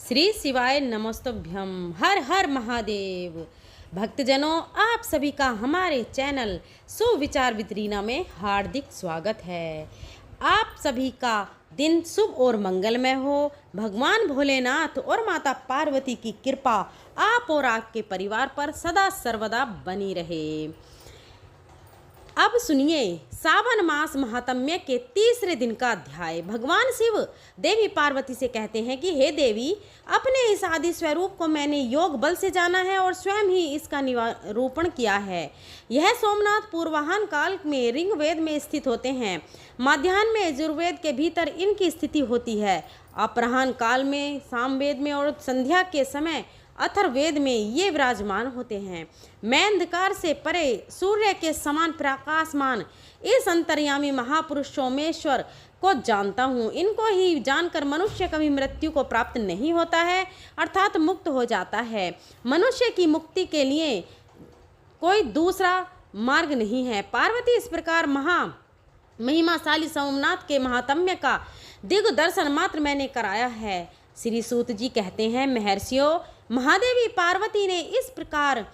श्री शिवाय नमस्तभ्यम। हर हर महादेव। भक्तजनों, आप सभी का हमारे चैनल सुविचार विद रीना में हार्दिक स्वागत है। आप सभी का दिन शुभ और मंगलमय हो। भगवान भोलेनाथ और माता पार्वती की कृपा आप और आपके परिवार पर सदा सर्वदा बनी रहे। अब सुनिए सावन मास महात्म्य के तीसरे दिन का अध्याय। भगवान शिव देवी पार्वती से कहते हैं कि हे देवी, अपने इस आदि स्वरूप को मैंने योग बल से जाना है और स्वयं ही इसका निरूपण किया है। यह सोमनाथ पूर्वाह्न काल में ऋग्वेद में स्थित होते हैं। मध्याह्न में यजुर्वेद के भीतर इनकी स्थिति होती है। अपराह्न काल में सामवेद में और संध्या के समय अथर्ववेद में ये विराजमान होते हैं। मैं अंधकार से परे सूर्य के समान प्रकाशमान इस अंतर्यामी महापुरुष सोमेश्वर को जानता हूँ। इनको ही जानकर मनुष्य कभी मृत्यु को प्राप्त नहीं होता है, अर्थात मुक्त हो जाता है। मनुष्य की मुक्ति के लिए कोई दूसरा मार्ग नहीं है। पार्वती इस प्रकार महिमाशाली सोमनाथ के महात्म्य का दिग्दर्शन मात्र मैंने कराया है। श्री सूत जी कहते हैं, महर्षियों, महादेवी पार्वती ने इस प्रकार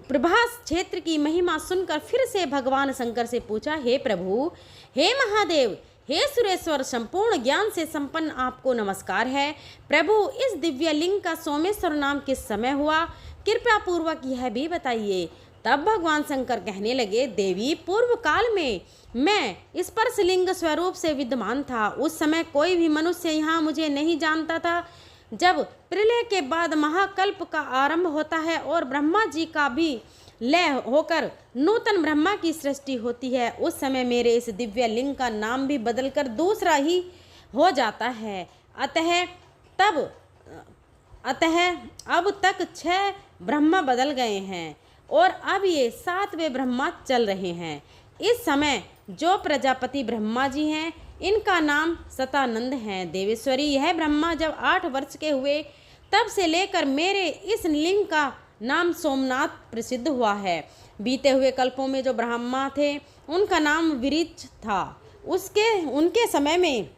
प्रभास क्षेत्र की महिमा सुनकर फिर से भगवान शंकर से पूछा, हे प्रभु, हे महादेव, हे सुरेश्वर, संपूर्ण ज्ञान से संपन्न आपको नमस्कार है। प्रभु, इस दिव्य लिंग का सोमेश्वर नाम किस समय हुआ? कृपया पूर्वक यह भी बताइए। तब भगवान शंकर कहने लगे, देवी, पूर्व काल में मैं स्पर्शलिंग स्वरूप से विद्यमान था। उस समय कोई भी मनुष्य यहाँ मुझे नहीं जानता था। जब प्रलय के बाद महाकल्प का आरंभ होता है और ब्रह्मा जी का भी लय होकर नूतन ब्रह्मा की सृष्टि होती है, उस समय मेरे इस दिव्य लिंग का नाम भी बदलकर दूसरा ही हो जाता है। अतः अब तक 6 ब्रह्मा बदल गए हैं और अब ये 7वें ब्रह्मा चल रहे हैं। इस समय जो प्रजापति ब्रह्मा जी हैं, इनका नाम सतानंद है। देवेश्वरी, यह ब्रह्मा जब 8 वर्ष के हुए तब से लेकर मेरे इस लिंग का नाम सोमनाथ प्रसिद्ध हुआ है। बीते हुए कल्पों में जो ब्रह्मा थे उनका नाम विरिच था। उनके समय में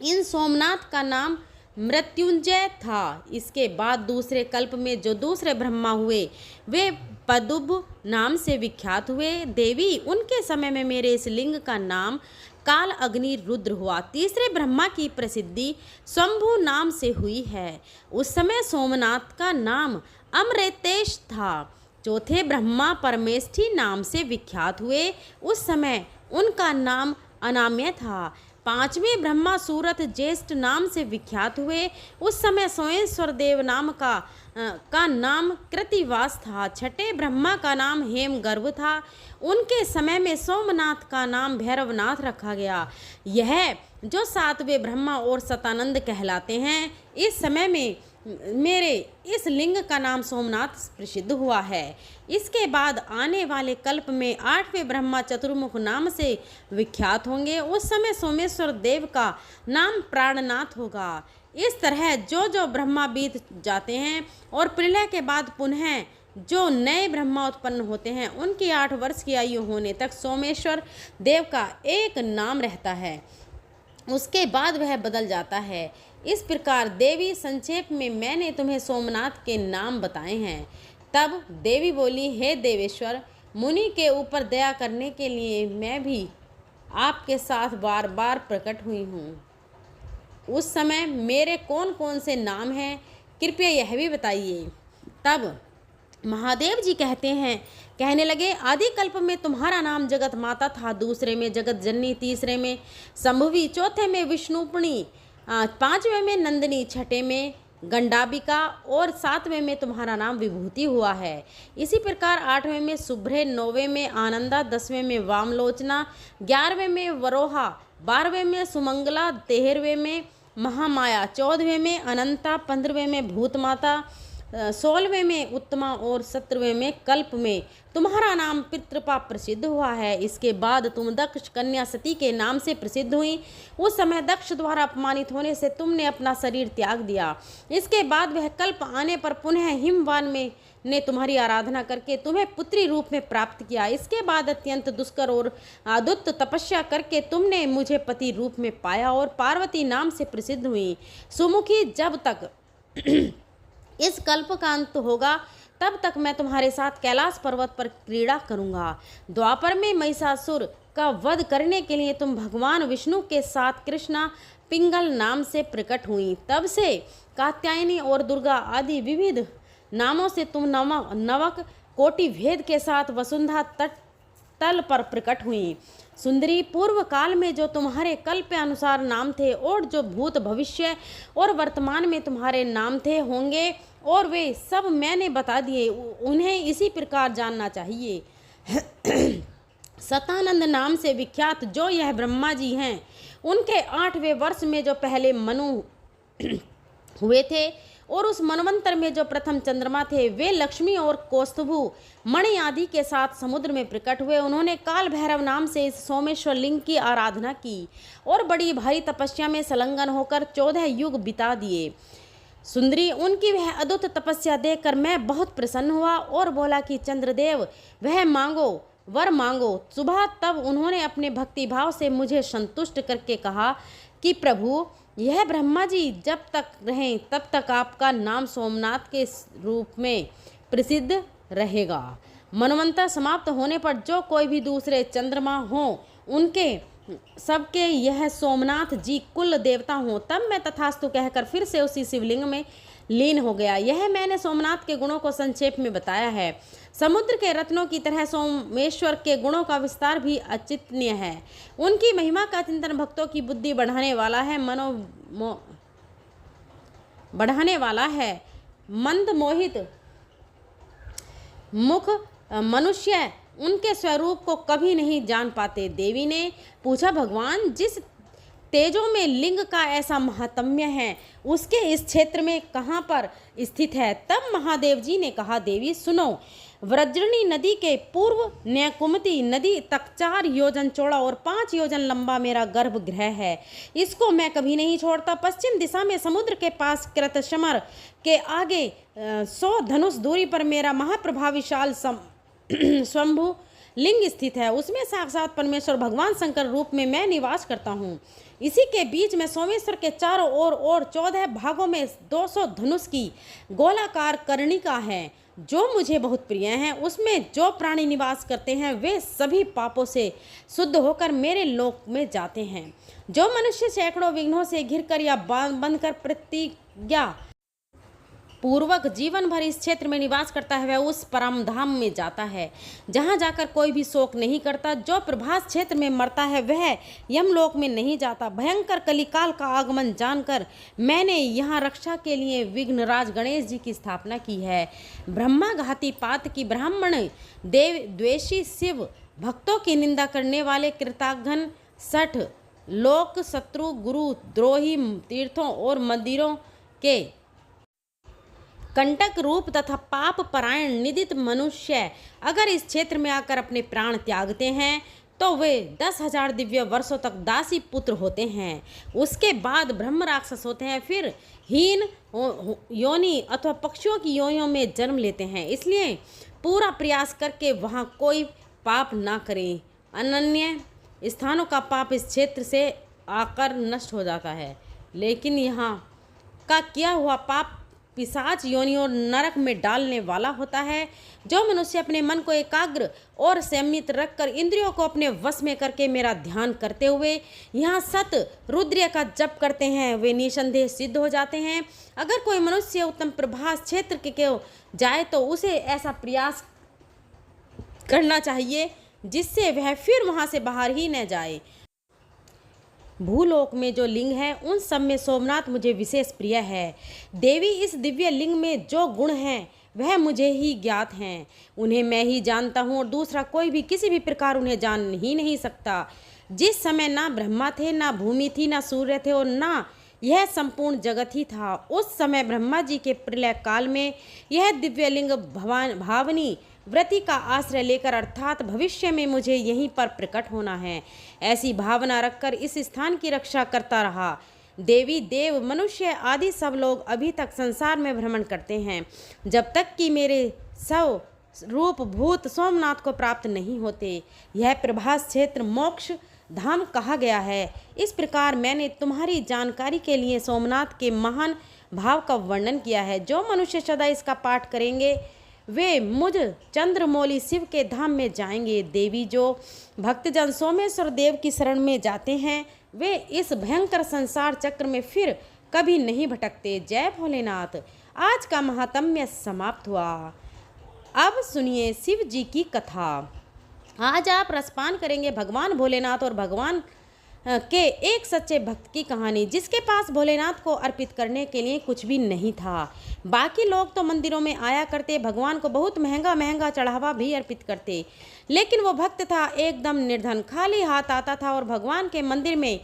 इन सोमनाथ का नाम मृत्युंजय था। इसके बाद दूसरे कल्प में जो दूसरे ब्रह्मा हुए वे पदुब नाम से विख्यात हुए। देवी, उनके समय में मेरे इस लिंग का नाम काल अग्नि रुद्र हुआ। तीसरे ब्रह्मा की प्रसिद्धि शंभु नाम से हुई है। उस समय सोमनाथ का नाम अमृतेश था। चौथे ब्रह्मा परमेष्ठी नाम से विख्यात हुए। उस समय उनका नाम अनाम्य था। 5वें ब्रह्मा सूरत ज्येष्ठ नाम से विख्यात हुए। उस समय सोमेश्वर देव नाम का नाम कृतिवास था। 6ठे ब्रह्मा का नाम हेमगर्भ था। उनके समय में सोमनाथ का नाम भैरवनाथ रखा गया। यह जो 7वें ब्रह्मा और सतानंद कहलाते हैं, इस समय में मेरे इस लिंग का नाम सोमनाथ प्रसिद्ध हुआ है। इसके बाद आने वाले कल्प में 8वें ब्रह्मा चतुर्मुख नाम से विख्यात होंगे। उस समय सोमेश्वर देव का नाम प्राणनाथ होगा। इस तरह जो जो ब्रह्मा बीत जाते हैं और प्रलय के बाद पुनः जो नए ब्रह्मा उत्पन्न होते हैं, उनकी 8 वर्ष की आयु होने तक सोमेश्वर देव का एक नाम रहता है। उसके बाद वह बदल जाता है। इस प्रकार देवी, संक्षेप में मैंने तुम्हें सोमनाथ के नाम बताए हैं। तब देवी बोली, हे देवेश्वर, मुनि के ऊपर दया करने के लिए मैं भी आपके साथ बार बार प्रकट हुई हूँ। उस समय मेरे कौन कौन से नाम हैं, कृपया यह भी बताइए। तब महादेव जी कहने लगे, आदि कल्प में तुम्हारा नाम जगत माता था, दूसरे में जगत जननी, तीसरे में संभवी, चौथे में विष्णुपणी, 5वें में नंदिनी, 6ठे में गंडाबिका और 7वें में तुम्हारा नाम विभूति हुआ है। इसी प्रकार 8वें में शुभ्रे, 9वें में आनंदा, 10वें में वामलोचना, 11वें में वरोहा, 12वें में सुमंगला, 13वें में महामाया, 14वें में अनंता, 15वें में भूतमाता, 16वें में उत्तमा और 17वें में कल्प में तुम्हारा नाम पितृपा प्रसिद्ध हुआ है। इसके बाद तुम दक्ष कन्या सती के नाम से प्रसिद्ध हुई। उस समय दक्ष द्वारा अपमानित होने से तुमने अपना शरीर त्याग दिया। इसके बाद वह कल्प आने पर पुनः हिमवान में ने तुम्हारी आराधना करके तुम्हें पुत्री रूप में प्राप्त किया। इसके बाद अत्यंत दुष्कर और अद्भुत तपस्या करके तुमने मुझे पति रूप में पाया और पार्वती नाम से प्रसिद्ध हुई। सुमुखी, जब तक इस कल्प का अंत होगा तब तक मैं तुम्हारे साथ कैलाश पर्वत पर क्रीड़ा करूंगा। द्वापर में महिषासुर का वध करने के लिए तुम भगवान विष्णु के साथ कृष्णा पिंगल नाम से प्रकट हुई। तब से कात्यायनी और दुर्गा आदि विविध नामों से तुम नवक कोटि भेद के साथ वसुंधा तल पर प्रकट हुई। सुंदरी, पूर्व काल में जो तुम्हारे कल्प अनुसार नाम थे और जो भूत भविष्य और वर्तमान में तुम्हारे नाम थे होंगे और वे सब मैंने बता दिए, उन्हें इसी प्रकार जानना चाहिए। सतानंद नाम से विख्यात जो यह ब्रह्मा जी हैं, उनके 8वें वर्ष में जो पहले मनु हुए थे और उस मनवंतर में जो प्रथम चंद्रमा थे, वे लक्ष्मी और कौस्तुभु मणि आदि के साथ समुद्र में प्रकट हुए। उन्होंने काल भैरव नाम से इस सोमेश्वर लिंग की आराधना की और बड़ी भारी तपस्या में संलग्न होकर 14 युग बिता दिए। सुंदरी, उनकी वह अद्भुत तपस्या देखकर मैं बहुत प्रसन्न हुआ और बोला कि चंद्रदेव, वह मांगो, वर मांगो। सुबह तब उन्होंने अपने भक्ति भाव से मुझे संतुष्ट करके कहा कि प्रभु, यह ब्रह्मा जी जब तक रहें तब तक आपका नाम सोमनाथ के रूप में प्रसिद्ध रहेगा। मनवंतर समाप्त होने पर जो कोई भी दूसरे चंद्रमा हों, उनके सबके यह सोमनाथ जी कुल देवता हों। तब मैं तथास्तु कहकर फिर से उसी शिवलिंग में लीन हो गया। यह मैंने सोमनाथ के गुणों को संक्षेप में बताया है। समुद्र के रत्नों की तरह सोमेश्वर के गुणों का विस्तार भी अचिंत्य है। उनकी महिमा का चिंतन भक्तों की बुद्धि बढ़ाने वाला है, बढ़ाने वाला है। मंद मोहित मुख मनुष्य उनके स्वरूप को कभी नहीं जान पाते। देवी ने पूछा, भगवान, जिस तेजों में लिंग का ऐसा महात्म्य है, उसके इस क्षेत्र में कहाँ पर स्थित है? तब महादेव जी ने कहा, देवी सुनो, व्रजनी नदी के पूर्व न्याकुमती नदी तक 4 योजन चौड़ा और 5 योजन लंबा मेरा गर्भगृह है। इसको मैं कभी नहीं छोड़ता। पश्चिम दिशा में समुद्र के पास कृतशमर के आगे 100 धनुष दूरी पर मेरा महाप्रभाविशाल स्वयंभू लिंग स्थित है। उसमें साक्षात परमेश्वर भगवान शंकर रूप में मैं निवास करता हूँ। इसी के बीच में सोमेश्वर के चारों ओर और 14 भागों में 200 धनुष की गोलाकार कर्णिका है, जो मुझे बहुत प्रिय हैं। उसमें जो प्राणी निवास करते हैं वे सभी पापों से शुद्ध होकर मेरे लोक में जाते हैं। जो मनुष्य सैकड़ों विघ्नों से घिरकर या बंधकर प्रतिज्ञा पूर्वक जीवन भर इस क्षेत्र में निवास करता है, वह उस परम धाम में जाता है जहाँ जाकर कोई भी शोक नहीं करता। जो प्रभास क्षेत्र में मरता है वह यमलोक में नहीं जाता। भयंकर कलिकाल का आगमन जानकर मैंने यहाँ रक्षा के लिए विघ्नराज गणेश जी की स्थापना की है। ब्रह्मा घाती पात की ब्राह्मण देव द्वेषी शिव भक्तों की निंदा करने वाले कृताघ्न 60 लोक शत्रु गुरु द्रोही तीर्थों और मंदिरों के कंटक रूप तथा पाप परायण निदित मनुष्य अगर इस क्षेत्र में आकर अपने प्राण त्यागते हैं तो वे 10,000 दिव्य वर्षों तक दासी पुत्र होते हैं। उसके बाद ब्रह्म राक्षस होते हैं, फिर हीन योनि अथवा पक्षियों की योनियों में जन्म लेते हैं। इसलिए पूरा प्रयास करके वहाँ कोई पाप ना करें। अन्य स्थानों का पाप इस क्षेत्र से आकर नष्ट हो जाता है, लेकिन यहाँ का किया हुआ पाप पिशाच योनि और नरक में डालने वाला होता है। जो मनुष्य अपने मन को एकाग्र और संयमित रखकर इंद्रियों को अपने वश में करके मेरा ध्यान करते हुए यहाँ सत रुद्र का जप करते हैं, वे निसंदेह सिद्ध हो जाते हैं। अगर कोई मनुष्य उत्तम प्रभास क्षेत्र के जाए तो उसे ऐसा प्रयास करना चाहिए जिससे वह फिर वहाँ से बाहर ही न जाए। भूलोक में जो लिंग है उन सब में सोमनाथ मुझे विशेष प्रिय है। देवी, इस दिव्य लिंग में जो गुण हैं वह मुझे ही ज्ञात हैं, उन्हें मैं ही जानता हूँ और दूसरा कोई भी किसी भी प्रकार उन्हें जान ही नहीं सकता। जिस समय ना ब्रह्मा थे, ना भूमि थी, ना सूर्य थे और ना यह संपूर्ण जगत ही था। उस समय ब्रह्मा जी के प्रलय काल में यह दिव्यलिंग भावनी व्रति का आश्रय लेकर अर्थात भविष्य में मुझे यहीं पर प्रकट होना है, ऐसी भावना रखकर इस स्थान की रक्षा करता रहा। देवी देव मनुष्य आदि सब लोग अभी तक संसार में भ्रमण करते हैं, जब तक कि मेरे सौ रूप भूत सोमनाथ को प्राप्त नहीं होते। यह प्रभास क्षेत्र मोक्ष धाम कहा गया है। इस प्रकार मैंने तुम्हारी जानकारी के लिए सोमनाथ के महान भाव का वर्णन किया है। जो मनुष्य सदा इसका पाठ करेंगे वे मुझ चंद्रमौली शिव के धाम में जाएंगे। देवी, जो भक्तजन सोमेश्वर देव की शरण में जाते हैं वे इस भयंकर संसार चक्र में फिर कभी नहीं भटकते। जय भोलेनाथ। आज का महात्म्य समाप्त हुआ। अब सुनिए शिव जी की कथा। आज आप रसपान करेंगे भगवान भोलेनाथ और भगवान के एक सच्चे भक्त की कहानी, जिसके पास भोलेनाथ को अर्पित करने के लिए कुछ भी नहीं था। बाकी लोग तो मंदिरों में आया करते, भगवान को बहुत महंगा महंगा चढ़ावा भी अर्पित करते, लेकिन वो भक्त था एकदम निर्धन, खाली हाथ आता था और भगवान के मंदिर में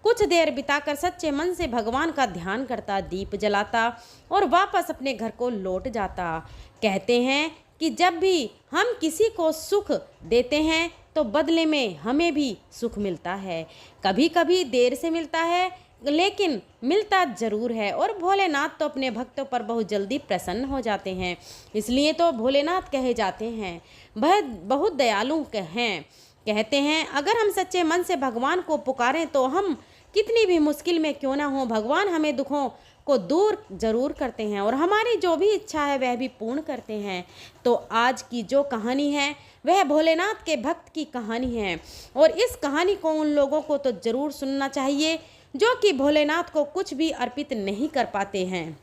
कुछ देर बिताकर सच्चे मन से भगवान का ध्यान करता, दीप जलाता और वापस अपने घर को लौट जाता। कहते हैं कि जब भी हम किसी को सुख देते हैं तो बदले में हमें भी सुख मिलता है। कभी कभी देर से मिलता है लेकिन मिलता ज़रूर है। और भोलेनाथ तो अपने भक्तों पर बहुत जल्दी प्रसन्न हो जाते हैं, इसलिए तो भोलेनाथ कहे जाते हैं। वह बहुत दयालु हैं। कहते हैं अगर हम सच्चे मन से भगवान को पुकारें तो हम कितनी भी मुश्किल में क्यों ना हो, भगवान हमें दुखों को दूर जरूर करते हैं और हमारी जो भी इच्छा है वह भी पूर्ण करते हैं। तो आज की जो कहानी है वह भोलेनाथ के भक्त की कहानी है और इस कहानी को उन लोगों को तो ज़रूर सुनना चाहिए जो कि भोलेनाथ को कुछ भी अर्पित नहीं कर पाते हैं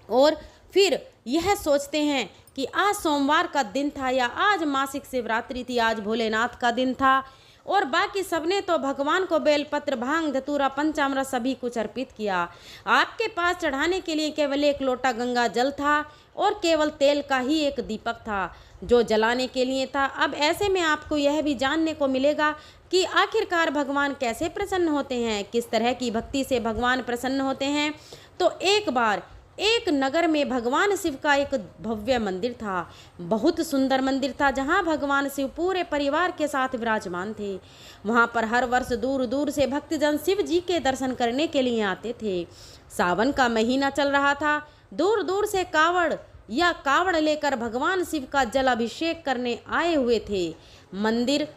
और फिर यह सोचते हैं कि आज सोमवार का दिन था या आज मासिक शिवरात्रि थी, आज भोलेनाथ का दिन था। और बाकी सबने तो भगवान को बेलपत्र, भांग, धतूरा, पंचामृत सभी कुछ अर्पित किया। आपके पास चढ़ाने के लिए केवल एक लोटा गंगा जल था और केवल तेल का ही एक दीपक था जो जलाने के लिए था। अब ऐसे में आपको यह भी जानने को मिलेगा कि आखिरकार भगवान कैसे प्रसन्न होते हैं, किस तरह की भक्ति से भगवान प्रसन्न होते हैं। तो एक बार एक नगर में भगवान शिव का एक भव्य मंदिर था, बहुत सुंदर मंदिर था, जहां भगवान शिव पूरे परिवार के साथ विराजमान थे। वहां पर हर वर्ष दूर दूर से भक्तजन शिव जी के दर्शन करने के लिए आते थे। सावन का महीना चल रहा था, दूर दूर से कावड़ लेकर भगवान शिव का जल अभिषेक करने आए हुए थे। मंदिर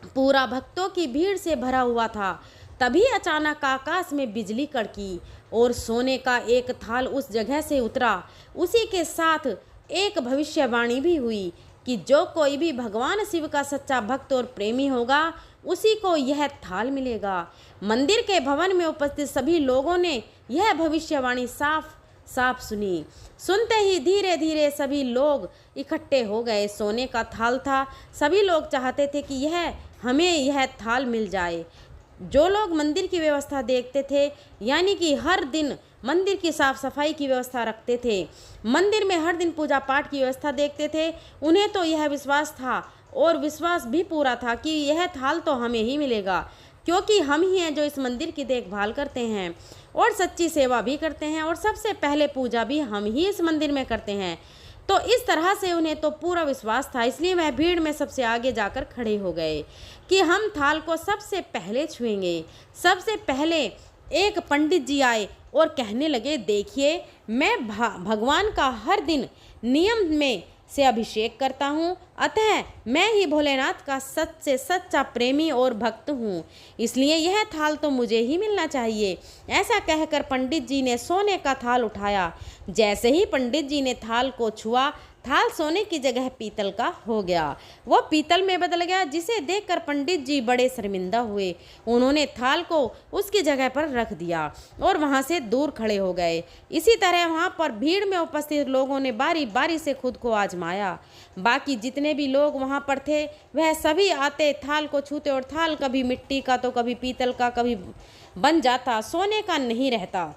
पूरा भक्तों की भीड़ से भरा हुआ था। तभी अचानक आकाश में बिजली कड़की और सोने का एक थाल उस जगह से उतरा। उसी के साथ एक भविष्यवाणी भी हुई कि जो कोई भी भगवान शिव का सच्चा भक्त और प्रेमी होगा उसी को यह थाल मिलेगा। मंदिर के भवन में उपस्थित सभी लोगों ने यह भविष्यवाणी साफ साफ सुनी। सुनते ही धीरे धीरे सभी लोग इकट्ठे हो गए। सोने का थाल था, सभी लोग चाहते थे कि हमें यह थाल मिल जाए। जो लोग मंदिर की व्यवस्था देखते थे, यानी कि हर दिन मंदिर की साफ सफाई की व्यवस्था रखते थे, मंदिर में हर दिन पूजा पाठ की व्यवस्था देखते थे, उन्हें तो यह विश्वास था और विश्वास भी पूरा था कि यह थाल तो हमें ही मिलेगा, क्योंकि हम ही हैं जो इस मंदिर की देखभाल करते हैं और सच्ची सेवा भी करते हैं और सबसे पहले पूजा भी हम ही इस मंदिर में करते हैं। तो इस तरह से उन्हें तो पूरा विश्वास था, इसलिए वह भीड़ में सबसे आगे जाकर खड़े हो गए कि हम थाल को सबसे पहले छुएंगे। सबसे पहले एक पंडित जी आए और कहने लगे, देखिए मैं भगवान का हर दिन नियम में से अभिषेक करता हूँ, अतः मैं ही भोलेनाथ का सच से सच्चा प्रेमी और भक्त हूँ, इसलिए यह थाल तो मुझे ही मिलना चाहिए। ऐसा कहकर पंडित जी ने सोने का थाल उठाया। जैसे ही पंडित जी ने थाल को छुआ, थाल सोने की जगह पीतल का हो गया। वो पीतल में बदल गया, जिसे देखकर पंडित जी बड़े शर्मिंदा हुए। उन्होंने थाल को उसकी जगह पर रख दिया और वहां से दूर खड़े हो गए। इसी तरह वहां पर भीड़ में उपस्थित लोगों ने बारी बारी से खुद को आजमाया। बाकी जितने भी लोग वहां पर थे वह सभी आते, थाल को छूते और थाल कभी मिट्टी का तो कभी पीतल का, कभी बन जाता, सोने का नहीं रहता।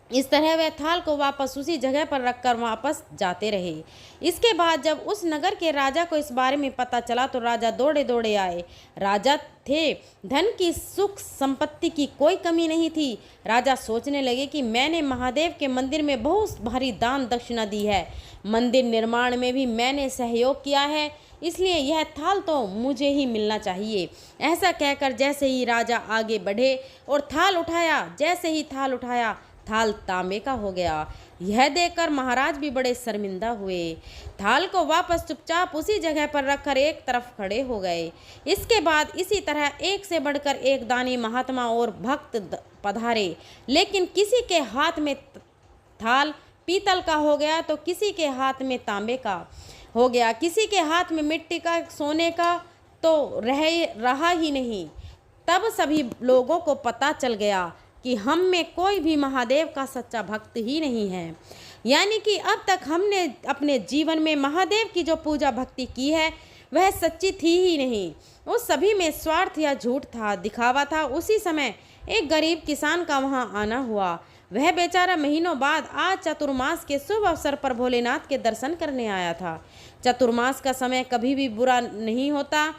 इस तरह वह थाल को वापस उसी जगह पर रखकर वापस जाते रहे। इसके बाद जब उस नगर के राजा को इस बारे में पता चला तो राजा दौड़े दौड़े आए। राजा थे, धन की सुख संपत्ति की कोई कमी नहीं थी। राजा सोचने लगे कि मैंने महादेव के मंदिर में बहुत भारी दान दक्षिणा दी है, मंदिर निर्माण में भी मैंने सहयोग किया है, इसलिए यह थाल तो मुझे ही मिलना चाहिए। ऐसा कहकर जैसे ही राजा आगे बढ़े और थाल उठाया, जैसे ही थाल उठाया, थाल तांबे का हो गया। यह देखकर महाराज भी बड़े शर्मिंदा हुए। थाल को वापस चुपचाप उसी जगह पर रखकर एक तरफ खड़े हो गए। इसके बाद इसी तरह एक से बढ़कर एक दानी महात्मा और भक्त पधारे, लेकिन किसी के हाथ में थाल पीतल का हो गया तो किसी के हाथ में तांबे का हो गया, किसी के हाथ में मिट्टी का, सोने का तो रहा ही नहीं। तब सभी लोगों को पता चल गया कि हम में कोई भी महादेव का सच्चा भक्त ही नहीं है, यानी कि अब तक हमने अपने जीवन में महादेव की जो पूजा भक्ति की है वह सच्ची थी ही नहीं। उस सभी में स्वार्थ या झूठ था, दिखावा था। उसी समय एक गरीब किसान का वहां आना हुआ। वह बेचारा महीनों बाद आज चतुर्मास के शुभ अवसर पर भोलेनाथ के दर्शन करने आया था। चतुर्मास का समय कभी भी बुरा नहीं होता।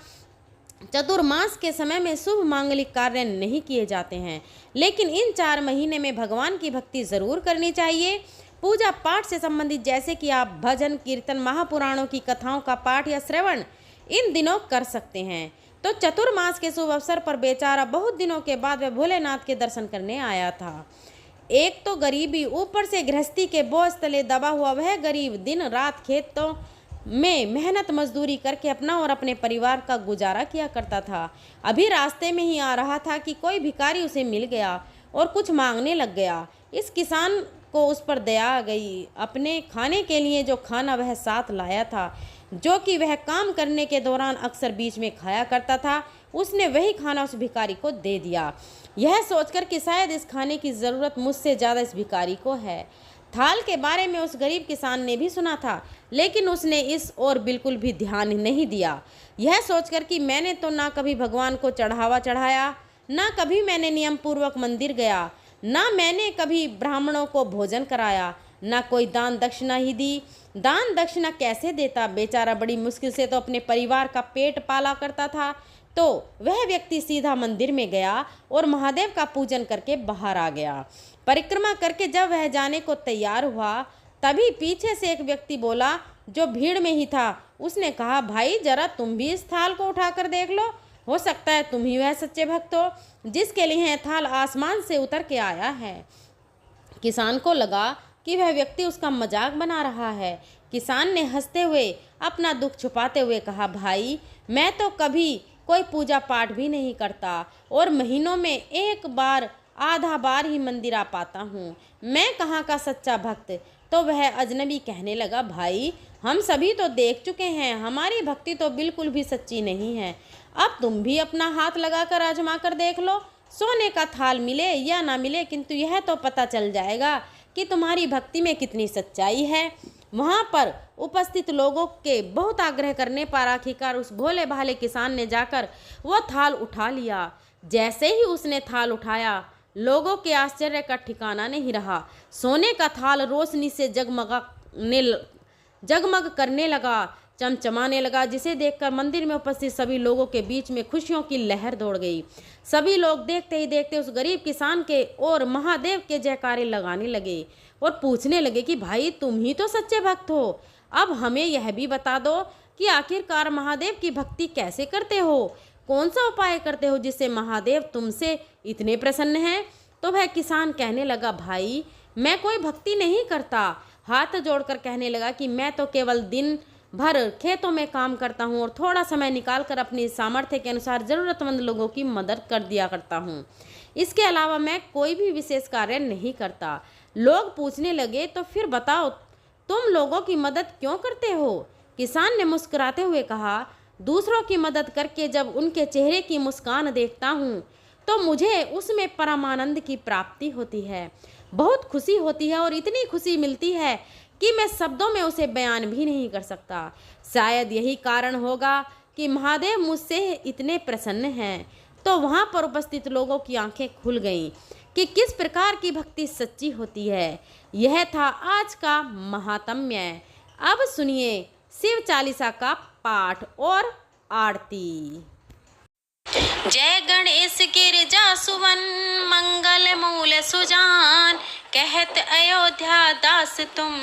चतुर्मास के समय में शुभ मांगलिक कार्य नहीं किए जाते हैं, लेकिन इन 4 महीने में भगवान की भक्ति जरूर करनी चाहिए। पूजा पाठ से संबंधित जैसे कि आप भजन, कीर्तन, महापुराणों की कथाओं का पाठ या श्रवण इन दिनों कर सकते हैं। तो चतुर्मास के शुभ अवसर पर बेचारा बहुत दिनों के बाद वह भोलेनाथ के दर्शन करने आया था। एक तो गरीबी, ऊपर से गृहस्थी के बोझ तले दबा हुआ वह गरीब दिन रात खेतों में मेहनत मजदूरी करके अपना और अपने परिवार का गुजारा किया करता था। अभी रास्ते में ही आ रहा था कि कोई भिखारी उसे मिल गया और कुछ मांगने लग गया। इस किसान को उस पर दया आ गई। अपने खाने के लिए जो खाना वह साथ लाया था, जो कि वह काम करने के दौरान अक्सर बीच में खाया करता था, उसने वही खाना उस भिखारी को दे दिया, यह सोचकर कि शायद इस खाने की ज़रूरत मुझसे ज़्यादा इस भिखारी को है। थाल के बारे में उस गरीब किसान ने भी सुना था, लेकिन उसने इस ओर बिल्कुल भी ध्यान नहीं दिया, यह सोचकर कि मैंने तो ना कभी भगवान को चढ़ावा चढ़ाया, ना कभी मैंने नियम पूर्वक मंदिर गया, ना मैंने कभी ब्राह्मणों को भोजन कराया, ना कोई दान दक्षिणा ही दी। दान दक्षिणा कैसे देता? बेचारा बड़ी मुश्किल से तो अपने परिवार का पेट पाला करता था। तो वह व्यक्ति सीधा मंदिर में गया और महादेव का पूजन करके बाहर आ गया। परिक्रमा करके जब वह जाने को तैयार हुआ, तभी पीछे से एक व्यक्ति बोला जो भीड़ में ही था। उसने कहा, भाई जरा तुम भी इस थाल को उठाकर देख लो, हो सकता है तुम ही वह सच्चे भक्त हो जिसके लिए यह थाल आसमान से उतर के आया है। किसान को लगा कि वह व्यक्ति उसका मजाक बना रहा है। किसान ने हंसते हुए अपना दुख छुपाते हुए कहा, भाई मैं तो कभी कोई पूजा पाठ भी नहीं करता और महीनों में एक बार आधा बार ही मंदिर आ पाता हूँ, मैं कहाँ का सच्चा भक्त। तो वह अजनबी कहने लगा, भाई हम सभी तो देख चुके हैं, हमारी भक्ति तो बिल्कुल भी सच्ची नहीं है। अब तुम भी अपना हाथ लगाकर आजमा कर देख लो, सोने का थाल मिले या ना मिले, किंतु यह तो पता चल जाएगा कि तुम्हारी भक्ति में कितनी सच्चाई है। वहाँ पर उपस्थित लोगों के बहुत आग्रह करने पर आखिरकार उस भोले भाले किसान ने जाकर वह थाल उठा लिया। जैसे ही उसने थाल उठाया, लोगों के आश्चर्य का ठिकाना नहीं रहा। सोने का थाल रोशनी से जगमग करने लगा, चमचमाने लगा, जिसे देखकर मंदिर में उपस्थित सभी लोगों के बीच में खुशियों की लहर दौड़ गई। सभी लोग देखते ही देखते उस गरीब किसान के और महादेव के जयकारे लगाने लगे और पूछने लगे कि भाई तुम ही तो सच्चे भक्त हो, अब हमें यह भी बता दो कि आखिरकार महादेव की भक्ति कैसे करते हो, कौन सा उपाय करते हो जिससे महादेव तुमसे इतने प्रसन्न हैं। तो वह किसान कहने लगा, भाई मैं कोई भक्ति नहीं करता। हाथ जोड़कर कहने लगा कि मैं तो केवल दिन भर खेतों में काम करता हूँ और थोड़ा समय निकालकर अपनी सामर्थ्य के अनुसार ज़रूरतमंद लोगों की मदद कर दिया करता हूँ। इसके अलावा मैं कोई भी विशेष कार्य नहीं करता। लोग पूछने लगे, तो फिर बताओ तुम लोगों की मदद क्यों करते हो? किसान ने मुस्कुराते हुए कहा, दूसरों की मदद करके जब उनके चेहरे की मुस्कान देखता हूँ तो मुझे उसमें परमानंद की प्राप्ति होती है, बहुत खुशी होती है और इतनी खुशी मिलती है कि मैं शब्दों में उसे बयान भी नहीं कर सकता। शायद यही कारण होगा कि महादेव मुझसे इतने प्रसन्न हैं। तो वहाँ पर उपस्थित लोगों की आंखें खुल गईं। कि किस प्रकार की भक्ति सच्ची होती है। यह था आज का महात्म्य। अब सुनिए शिव चालीसा का पाठ और आरती। जय गणेश गिरजा सुवन मंगल मूल सुजान, कहत अयोध्या दास तुम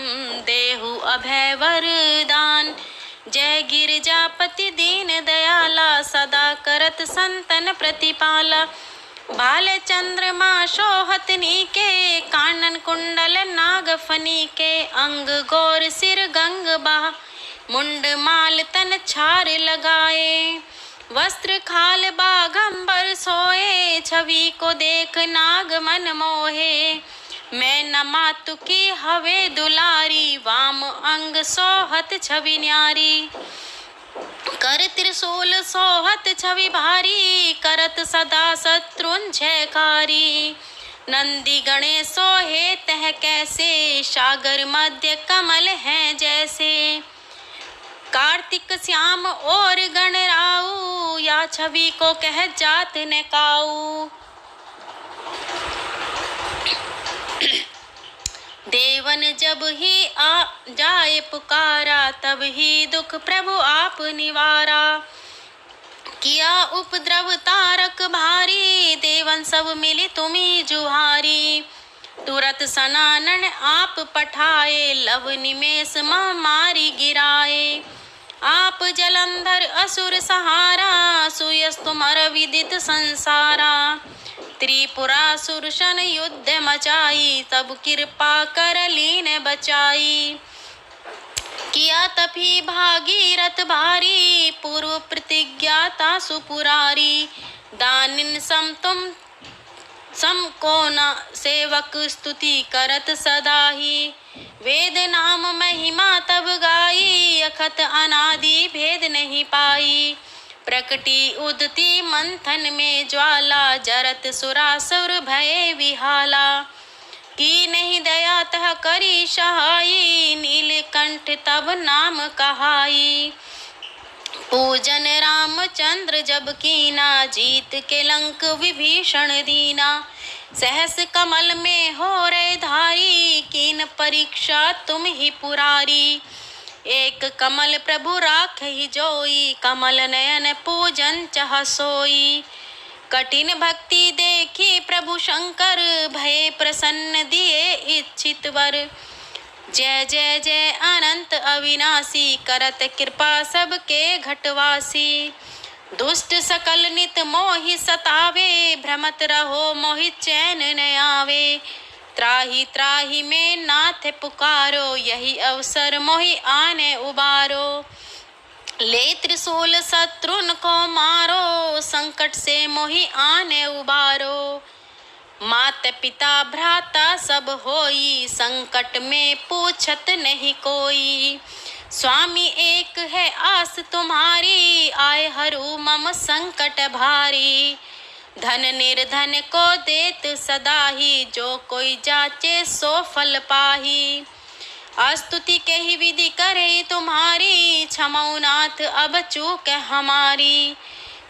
देहु अभय वरदान। जय गिरजापति दीन दयाला, सदा करत संतन प्रतिपाला। बाल चंद्रमा शोहत नीके, कानन कुंडल नाग फनी के। अंग गौर सिर गंग बा, मुंड माल तन छार लगाए। वस्त्र खाल बाघंबर सोए, छवि को देख नाग मन मोहे। मैं न मातु की हवे दुलारी, वाम अंग सोहत छवि न्यारी। कर त्रिशूल सोहत छवि भारी, करत सदा शत्रुन जयकारी। नंदी गणेश सोहे तह कैसे, सागर मध्य कमल हैं जैसे। कार्तिक श्याम और गणराऊ, या छवि को कह जात न काऊ। देवन जब ही आ जाए पुकारा, तब ही दुख प्रभु आप निवारा। किया उपद्रव तारक भारी, देवन सब मिली तुम्ही जुहारी। तुरत सनानन आप पठाए, लव निमेष महामारी गिराए। आप जलंधर असुर सहारा, सुयस तुमर विदित संसारा। त्रिपुरासुर शन युद्ध मचाई, तब कृपा कर लीन बचाई। किया तपी भागीरथ भारी, पूर्व प्रतिज्ञाता सुपुरारी। दानिन सम तुम सम को न सेवक, स्तुति करत सदा ही। वेद नाम महिमा तब गाई, अखत अनादि भेद नहीं पाई। प्रकटी उदती मंथन में ज्वाला, जरत सुरासुर भय विहाला। की नहीं दया तह करी सहाई, नीलकंठ तब नाम कहाई। पूजन रामचंद्र जब कीना, जीत के लंक विभीषण दीना। सहस कमल में हो रे धारी, कीन परीक्षा तुम ही पुरारी। एक कमल प्रभु राख ही जोई, कमल नयन पूजन चाह सोई। कठिन भक्ति देखी प्रभु शंकर, भय प्रसन्न दिए इच्छित वर। जय जय जय अनंत अविनाशी, करत कृपा सबके घटवासी। दुष्ट सकल नित मोहि सतावे, भ्रमत रहो मोहि चैन न आवे। त्राहि त्राहि में नाथ पुकारो, यही अवसर मोहि आने उबारो। ले त्रिशूल शत्रुन को मारो, संकट से मोहि आने उबारो। मात पिता भ्राता सब होई, संकट में पूछत नहीं कोई। स्वामी एक है आस तुम्हारी, आए हरू मम संकट भारी। धन निर्धन को देत सदा ही, जो कोई जाचे सो फल पाही। स्तुति के ही विधि करे तुम्हारी, क्षमौ नाथ अब चूक हमारी।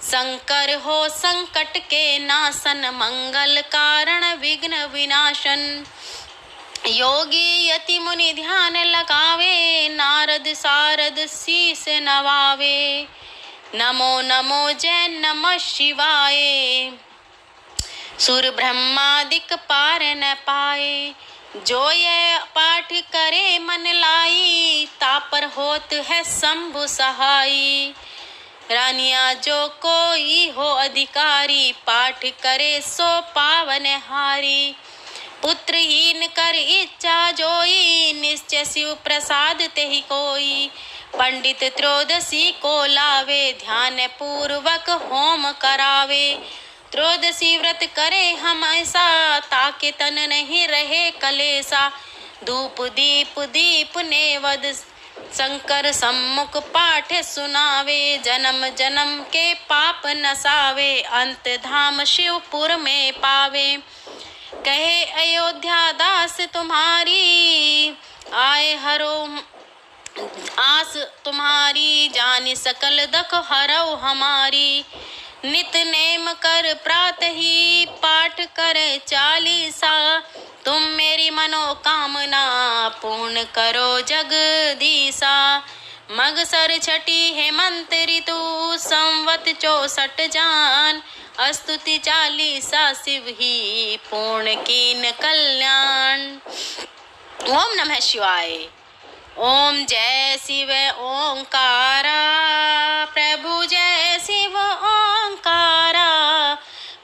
शंकर हो संकट के नाशन, मंगल कारण विघ्न विनाशन। योगी यति मुनि ध्यान लगावे, नारद सारद शीस नवावे। नमो नमो जय नमः शिवाय, सुर ब्रह्मादिक पार न पाए। जो यह पाठ करे मन लाई, तापर होत है शंभु सहाई। रानिया जो कोई हो अधिकारी, पाठ करे सो पावन हारी। पुत्रहीन कर इच्छा जोई, निश्चय शिव प्रसाद तेहि कोई। पंडित त्रयोदशी को लावे, ध्यान पूर्वक होम करावे। त्रयोदशी व्रत करे हमेशा, ताके तन नहीं रहे कलेसा। धूप दीप दीप नेवद, शंकर सम्मुख पाठ सुनावे। जन्म जन्म के पाप नसावे, अंत धाम शिवपुर में पावे। कहे अयोध्या दास तुम्हारी, आए हरो आस तुम्हारी। जान सकल दख हरौ हमारी, नित नेम कर प्रातहि पाठ करे चालीसा। तुम मेरी मनोकामना पूर्ण करो जगदीसा। मगसर छठी हेमंत ऋतु संवत 64 जान। स्तुति चालीसा शिव ही पूर्ण कीन कल्याण। ओम नमः शिवाय। ओम जय शिव ओंकारा प्रभु जय शिव ओंकारा।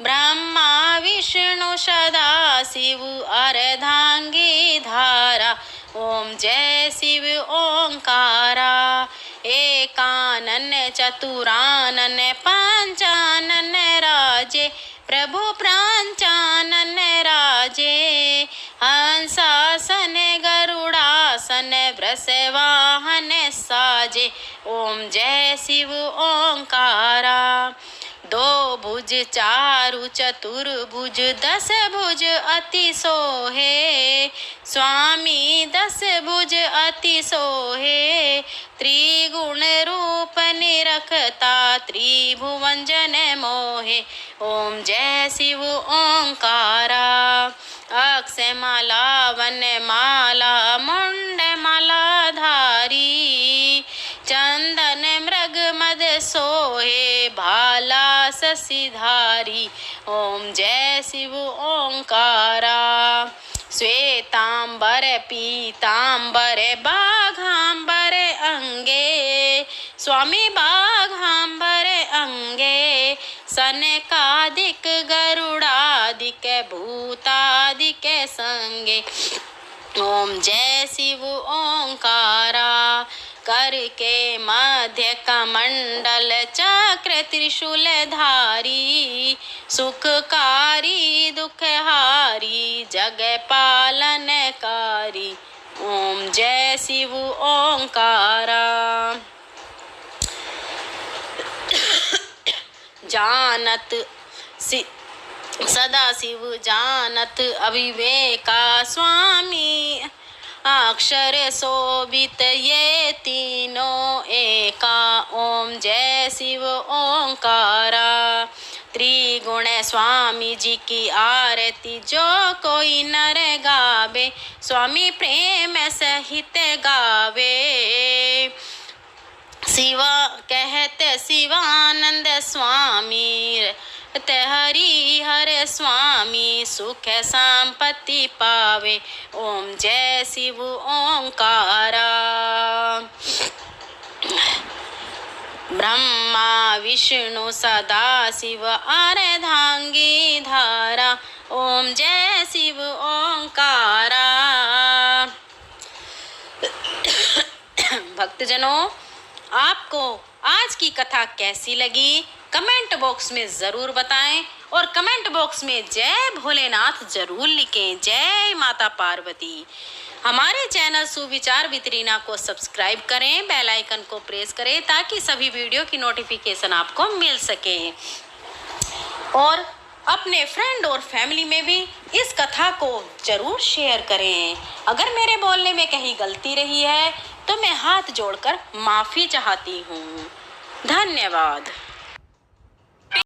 ब्रह्मा विष्णु सदा शिव अर्धांगी धारा। ओम जय शिव ओंकारा। एकानन चतुरानन पंचानन राजे प्रभु प्रांचानन राजे। हंसासन गरुड़ासन वृषवाहन साजे। ओम जय शिव ओंकारा। दो भुज चारु चतुर्भुज 10 भुज अति सोहे। स्वामी 10 भुज अति सोहे। त्रिगुण रूप निरखता त्रिभुवन जन मोहे। ओम जय शिव ओंकारा। अक्षय माला वन माला मुंड माला धारी। चंदन मृग मद सोहे भाला शशिधारी। ओम जय शिव ओंकारा। श्वेतांबर पीतांबर बाघांबर अंगे। स्वामी बाघांबर अंगे। सनकादिक गरुड़ादिक भूतादिक संगे। ओम जय शिव ओंकारा। कर के मध्य कमंडल चक्र त्रिशूल धारी। सुखकारी दुखहारी जग पालनकारी। ओम जय शिव ओंकारा। जानत सदा शिव जानत अविवेका स्वामी। अक्षर शोभित ये तीनों एका। ओम जय शिव ओंकारा। त्रिगुण स्वामी जी की आरती जो कोई नर गावे। स्वामी प्रेम सहित गावे। शिवा कहते शिवानंद स्वामी। हरि हर स्वामी सुख संपत्ति पावे। ओम जय शिव ओंकारा। ब्रह्मा विष्णु सदा शिव अर्धांगी धारा। ओम जय शिव ओंकारा। भक्तजनों, आपको आज की कथा कैसी लगी कमेंट बॉक्स में जरूर बताएं और कमेंट बॉक्स में जय भोलेनाथ जरूर लिखें। जय माता पार्वती। हमारे चैनल सुविचार वितरीना को सब्सक्राइब करें, बेल आइकन को प्रेस करें ताकि सभी वीडियो की नोटिफिकेशन आपको मिल सके। और अपने फ्रेंड और फैमिली में भी इस कथा को जरूर शेयर करें। अगर मेरे बोलने में कहीं गलती रही है तो मैं हाथ जोड़कर माफ़ी चाहती हूँ। धन्यवाद।